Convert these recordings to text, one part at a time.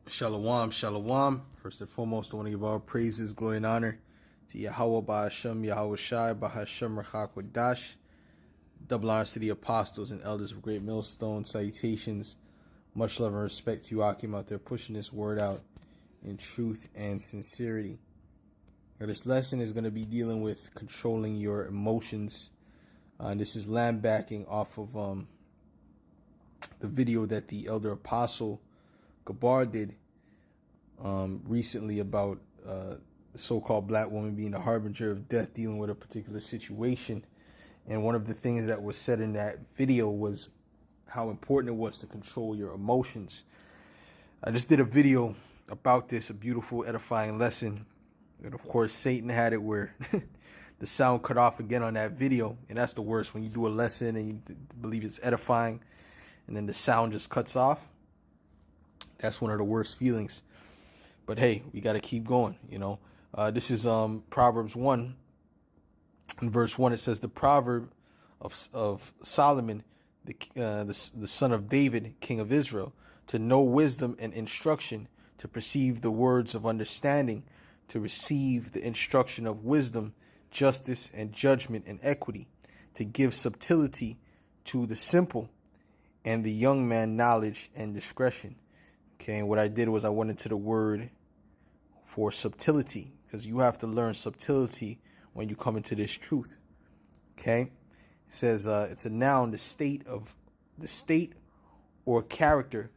Shalom, shalom. First and foremost, I want to give all praises, glory, and honor to Yahweh Ba'ashem, Yahweh Shai, Bahashem Rachak Wadash. Double honors to the apostles and elders of Great Millstone. Salutations, much love and respect to you, Akim, out there pushing this word out in truth and sincerity. Now, this lesson is going to be dealing with controlling your emotions. This is land backing off of the video that the elder apostle Gabar did recently about the so-called black woman being a harbinger of death, dealing with a particular situation. And one of the things that was said in that video was how important it was to control your emotions. I just did a video about this, a beautiful, edifying lesson. And of course, Satan had it where the sound cut off again on that video. And that's the worst, when you do a lesson and you believe it's edifying and then the sound just cuts off. That's one of the worst feelings. But hey, we got to keep going, you know. This is Proverbs 1. In verse 1, it says, the proverb of Solomon, the son of David, king of Israel, to know wisdom and instruction, to perceive the words of understanding, to receive the instruction of wisdom, justice and judgment and equity, to give subtlety to the simple, and the young man knowledge and discretion. Okay, and what I did was I went into the word for subtlety, because you have to learn subtlety when you come into this truth. Okay, it says it's a noun, the state or character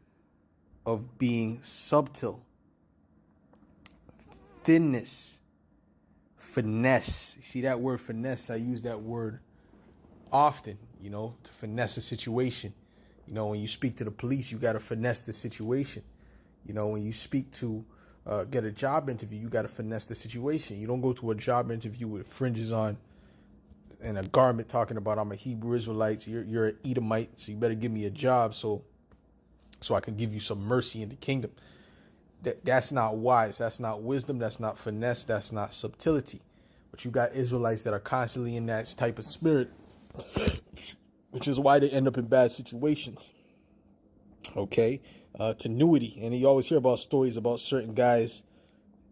of being subtle, thinness, finesse. You see that word finesse? I use that word often, you know, to finesse a situation. You know, when you speak to the police, you got to finesse the situation. You know, when you speak to get a job interview, you got to finesse the situation. You don't go to a job interview with fringes on and a garment talking about I'm a Hebrew Israelite, so you're an Edomite, so you better give me a job so I can give you some mercy in the kingdom. That's not wise. That's not wisdom. That's not finesse. That's not subtlety. But you got Israelites that are constantly in that type of spirit, which is why they end up in bad situations. Okay, tenuity, and you always hear about stories about certain guys,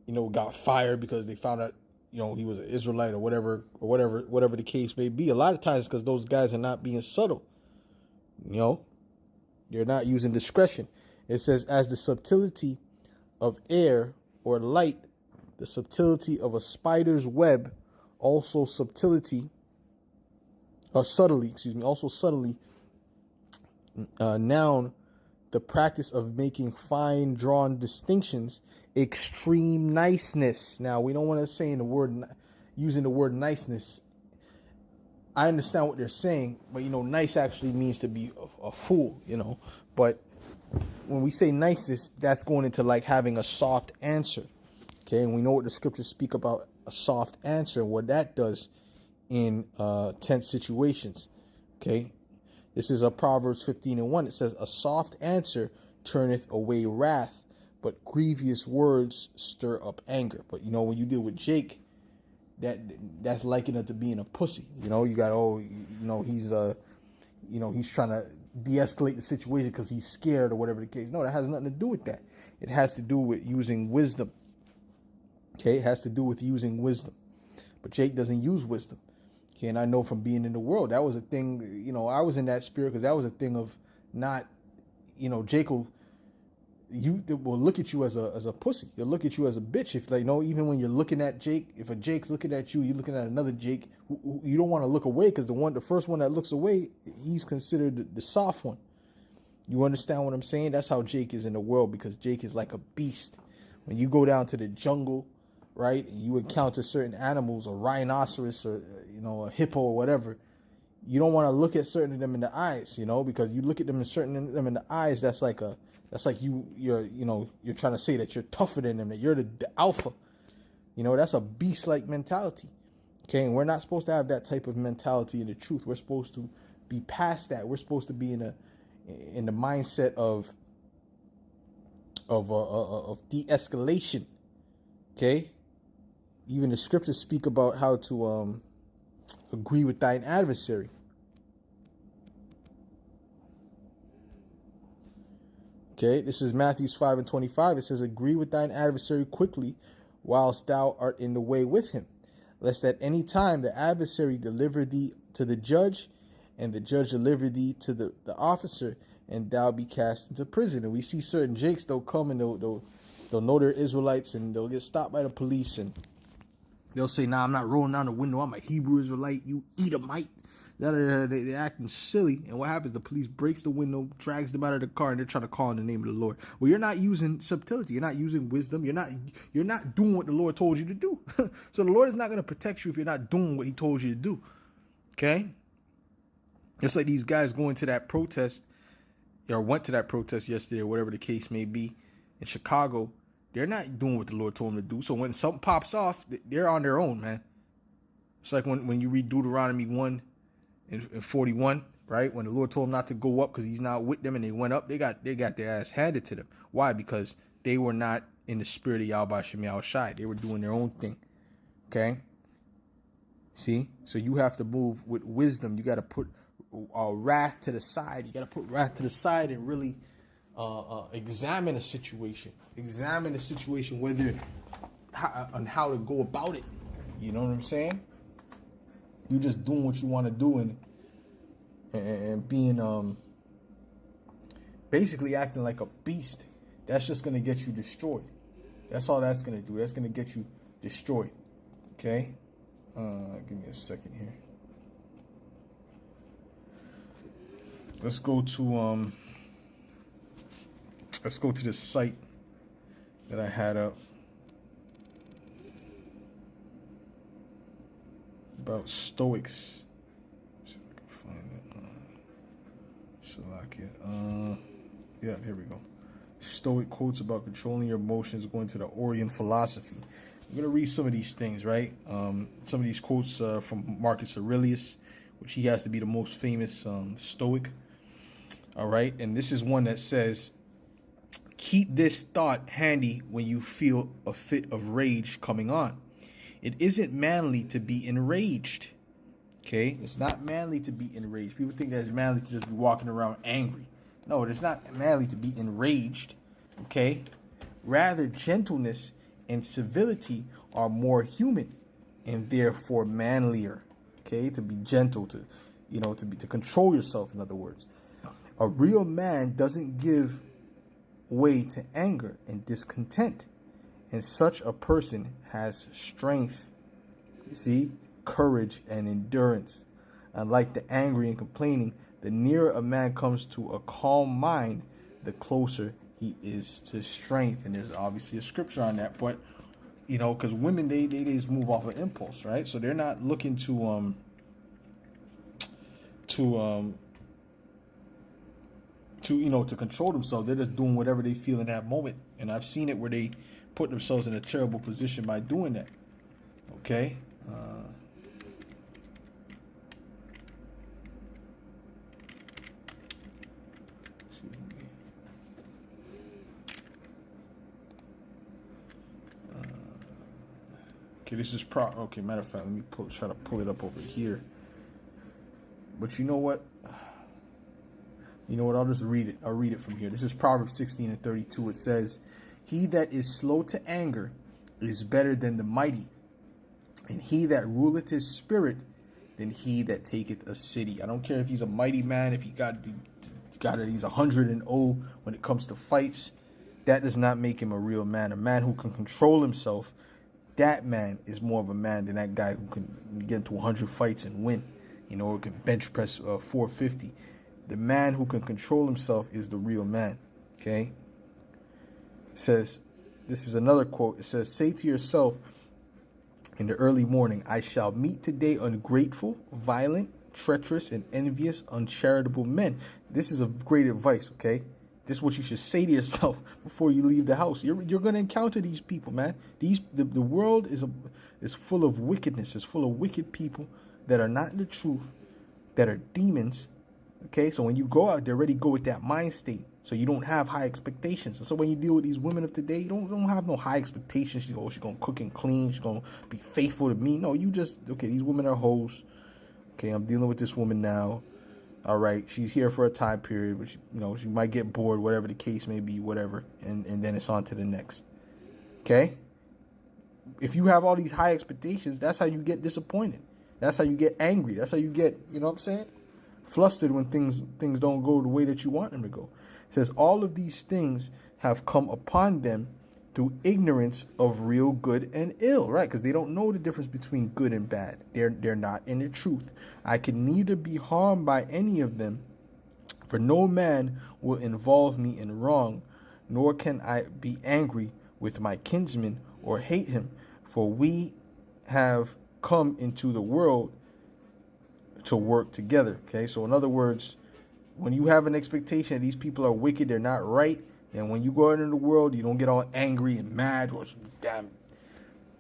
you know, got fired because they found out, you know, he was an Israelite or whatever the case may be. A lot of times because those guys are not being subtle, you know, they're not using discretion. It says, as the subtlety of air or light, the subtlety of a spider's web, also subtlety, or subtly, also subtly, noun, the practice of making fine drawn distinctions, extreme niceness. Now, we don't want to say using the word niceness. I understand what they're saying, but you know, nice actually means to be a fool, you know. But when we say niceness, that's going into like having a soft answer. Okay, and we know what the scriptures speak about a soft answer and what that does in tense situations. Okay. This is a Proverbs 15:1. It says, a soft answer turneth away wrath, but grievous words stir up anger. But, you know, when you deal with Jake, that's likened to being a pussy. You know, you got, he's trying to de-escalate the situation because he's scared or whatever the case. No, that has nothing to do with that. It has to do with using wisdom. Okay, it has to do with using wisdom. But Jake doesn't use wisdom. Okay, and I know from being in the world, that was a thing, you know, I was in that spirit because that was a thing of not, you know, Jake will look at you as a pussy. He'll look at you as a bitch. If, like, you know, even when you're looking at Jake, if a Jake's looking at you, you're looking at another Jake, you don't want to look away because the first one that looks away, he's considered the soft one. You understand what I'm saying? That's how Jake is in the world, because Jake is like a beast. When you go down to the jungle, right, and you encounter certain animals, a rhinoceros or, you know, a hippo or whatever, you don't want to look at certain of them in the eyes, you know, because you look at them in the eyes, that's like you're trying to say that you're tougher than them, that you're the alpha. You know, that's a beast-like mentality. Okay, and we're not supposed to have that type of mentality in the truth. We're supposed to be past that. We're supposed to be in the mindset of de-escalation. Okay. Even the scriptures speak about how to agree with thine adversary. Okay, this is Matthew 5:25. It says, agree with thine adversary quickly whilst thou art in the way with him, lest at any time the adversary deliver thee to the judge, and the judge deliver thee to the officer, and thou be cast into prison. And we see certain jakes, they'll come and they'll know they're Israelites, and they'll get stopped by the police, and they'll say, nah, I'm not rolling down the window, I'm a Hebrew Israelite, you Edomite. They're acting silly, and what happens? The police breaks the window, drags them out of the car, and they're trying to call in the name of the Lord. Well, you're not using subtlety, you're not using wisdom, you're not doing what the Lord told you to do. So the Lord is not going to protect you if you're not doing what he told you to do. Okay? It's like these guys going to that protest, or went to that protest yesterday, or whatever the case may be, in Chicago. They're not doing what the Lord told them to do. So when something pops off, they're on their own, man. It's like when you read Deuteronomy 1 and 41, right? When the Lord told them not to go up because he's not with them, and they went up, they got their ass handed to them. Why? Because they were not in the spirit of Yahweh Shem Yahweh Shai. They were doing their own thing. Okay? See? So you have to move with wisdom. You got to put wrath to the side. You got to put wrath to the side and really examine a situation. Examine the situation, on how to go about it. You know what I'm saying? You just doing what you want to do and being basically acting like a beast. That's just gonna get you destroyed. That's all that's gonna do. That's gonna get you destroyed. Okay? Give me a second here. Let's go to this site that I had up about Stoics. See if I can find it. Yeah, here we go. Stoic quotes about controlling your emotions, going to the Orient philosophy. I'm going to read some of these things, right? Some of these quotes from Marcus Aurelius, which he has to be the most famous Stoic. All right, and this is one that says, keep this thought handy when you feel a fit of rage coming on. It isn't manly to be enraged. Okay? It's not manly to be enraged. People think that it's manly to just be walking around angry. No, it's not manly to be enraged. Okay? Rather, gentleness and civility are more human and therefore manlier. Okay? To be gentle, to control yourself, in other words. A real man doesn't give way to anger and discontent. And such a person has strength, you see, courage and endurance. Unlike the angry and complaining, the nearer a man comes to a calm mind, the closer he is to strength. And there's obviously a scripture on that, but because women they just move off of impulse, right? So they're not looking to control themselves. They're just doing whatever they feel in that moment. And I've seen it where they put themselves in a terrible position by doing that. Okay? Okay, this is okay, matter of fact, let me try to pull it up over here. But you know what? I'll just read it. I'll read it from here. This is Proverbs 16:32. It says, he that is slow to anger is better than the mighty, and he that ruleth his spirit than he that taketh a city. I don't care if he's a mighty man, if he's 100-0 when it comes to fights. That does not make him a real man. A man who can control himself, that man is more of a man than that guy who can get into 100 fights and win, or can bench press 450. The man who can control himself is the real man. Okay? It says, this is another quote. It says, say to yourself in the early morning, I shall meet today ungrateful, violent, treacherous, and envious, uncharitable men. This is a great advice, okay? This is what you should say to yourself before you leave the house. You're going to encounter these people, man. The world is full of wickedness. It's full of wicked people that are not in the truth, that are demons. Okay, so when you go out, they already go with that mind state. So you don't have high expectations. And so when you deal with these women of today, you don't have no high expectations. She's going to cook and clean. She's going to be faithful to me. No, you just, okay, these women are hoes. Okay, I'm dealing with this woman now. All right, she's here for a time period, but she might get bored, whatever the case may be, whatever, and then it's on to the next. Okay? If you have all these high expectations, that's how you get disappointed. That's how you get angry. That's how you get, you know what I'm saying, flustered when things don't go the way that you want them to go. It says all of these things have come upon them through ignorance of real good and ill, right? Because they don't know the difference between good and bad. They're not in the truth. I can neither be harmed by any of them, for no man will involve me in wrong, nor can I be angry with my kinsman or hate him, for we have come into the world to work together. Okay, so in other words, when you have an expectation that these people are wicked, they're not right, and when you go out into the world, you don't get all angry and mad or damn,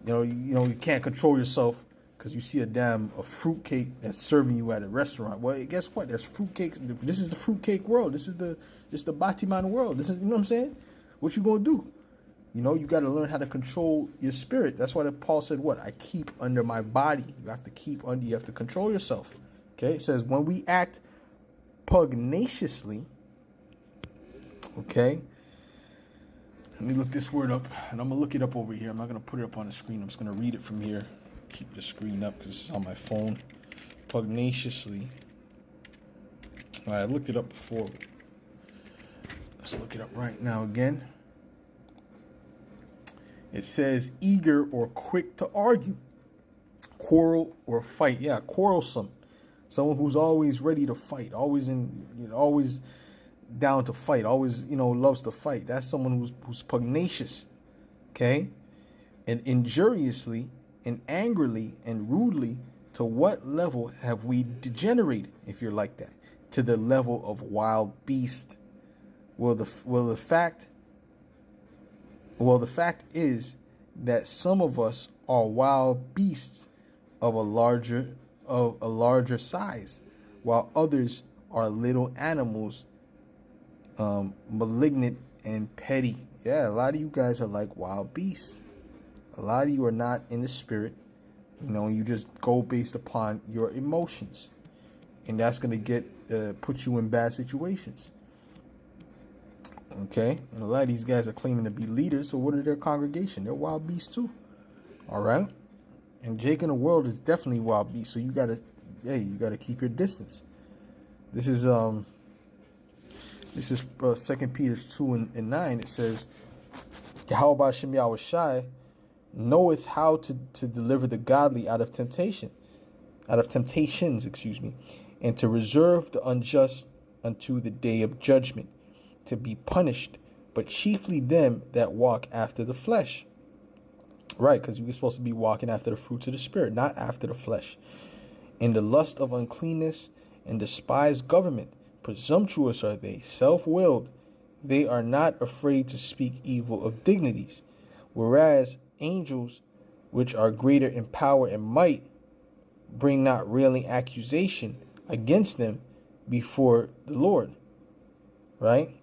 you can't control yourself because you see a fruitcake that's serving you at a restaurant. Well, guess what? There's fruitcakes. This is the fruitcake world. This is the Batiman world. This is, you know what I'm saying? What you gonna do? You got to learn how to control your spirit. That's why Paul said, what? I keep under my body. You have to control yourself. Okay? It says, when we act pugnaciously, okay? Let me look this word up, and I'm going to look it up over here. I'm not going to put it up on the screen. I'm just going to read it from here. Keep the screen up because it's on my phone. Pugnaciously. All right, I looked it up before. Let's look it up right now again. It says eager or quick to argue, quarrel or fight. Yeah, quarrelsome. Someone who's always ready to fight, always always down to fight, always, loves to fight. That's someone who's pugnacious. Okay? And injuriously and angrily and rudely, to what level have we degenerated, if you're like that? To the level of wild beast. Well, the fact is that some of us are wild beasts of a larger size, while others are little animals, malignant and petty. Yeah, a lot of you guys are like wild beasts. A lot of you are not in the spirit. You just go based upon your emotions, and that's gonna put you in bad situations. Okay, and a lot of these guys are claiming to be leaders, so what are their congregation? They're wild beasts too. All right, and Jake in the world is definitely wild beast, so you gotta keep your distance. This is 2 Peter 2:9. It says, Yahweh Shem Yahushai knoweth how to deliver the godly out of temptations, and to reserve the unjust unto the day of judgment, to be punished, but chiefly them that walk after the flesh. Right, because we're supposed to be walking after the fruits of the Spirit, not after the flesh. In the lust of uncleanness and despise government. Presumptuous are they, self-willed. They are not afraid to speak evil of dignities. Whereas angels, which are greater in power and might, bring not railing accusation against them before the Lord. Right?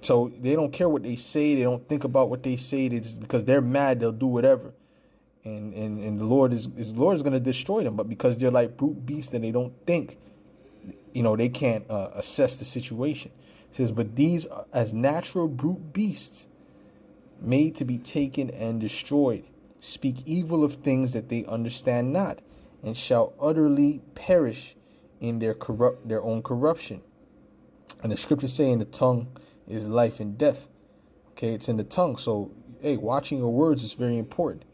So they don't care what they say. They don't think about what they say. They just, because they're mad, they'll do whatever. And the Lord is going to destroy them. But because they're like brute beasts and they don't think, they can't assess the situation. It says, but these are as natural brute beasts, made to be taken and destroyed, speak evil of things that they understand not, and shall utterly perish in their own corruption. And the scriptures say in the tongue is life and death. Okay, it's in the tongue. So, watching your words is very important.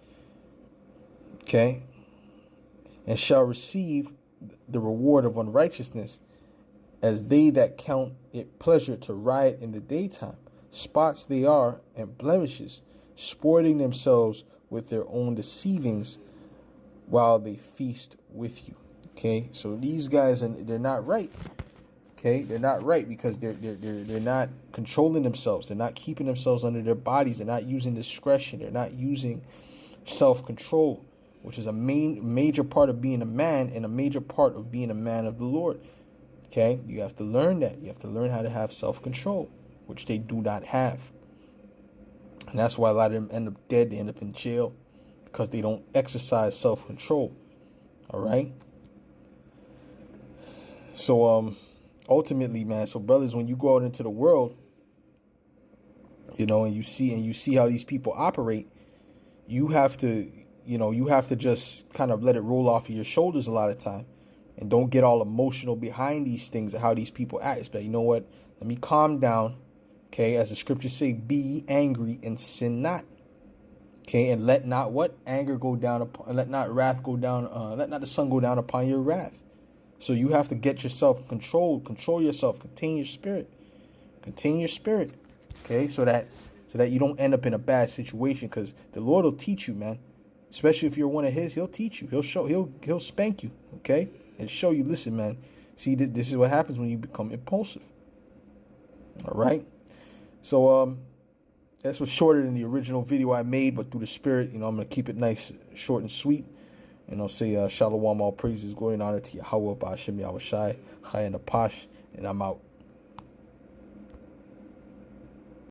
Okay, and shall receive the reward of unrighteousness, as they that count it pleasure to riot in the daytime. Spots they are and blemishes, sporting themselves with their own deceivings while they feast with you. Okay, so these guys they're not right. Okay, they're not right because they're not controlling themselves. They're not keeping themselves under their bodies. They're not using discretion. They're not using self-control, which is a major part of being a man and a major part of being a man of the Lord. Okay, you have to learn that. You have to learn how to have self-control, which they do not have. And that's why a lot of them end up dead. They end up in jail because they don't exercise self-control. All right. So ultimately, man, so brothers, when you go out into the world, you know, and you see how these people operate, you have to, you have to just kind of let it roll off of your shoulders a lot of time, and don't get all emotional behind these things and how these people act. But you know what? Let me calm down. Okay, as the scriptures say, be angry and sin not. Okay, and let not what? Anger go down upon, let not wrath go down, let not the sun go down upon your wrath. So you have to get yourself controlled, control yourself, contain your spirit. Contain your spirit. Okay, so that you don't end up in a bad situation, because the Lord will teach you, man. Especially if you're one of his, he'll teach you. He'll spank you, okay? And show you, listen, man, see, this is what happens when you become impulsive. All right? So this was shorter than the original video I made, but through the spirit, I'm going to keep it nice, short and sweet. And I'll say, Shalom, all praises, glory and honor to Yahweh, Ba'ashem Yahushai, Chai and Apash, and I'm out.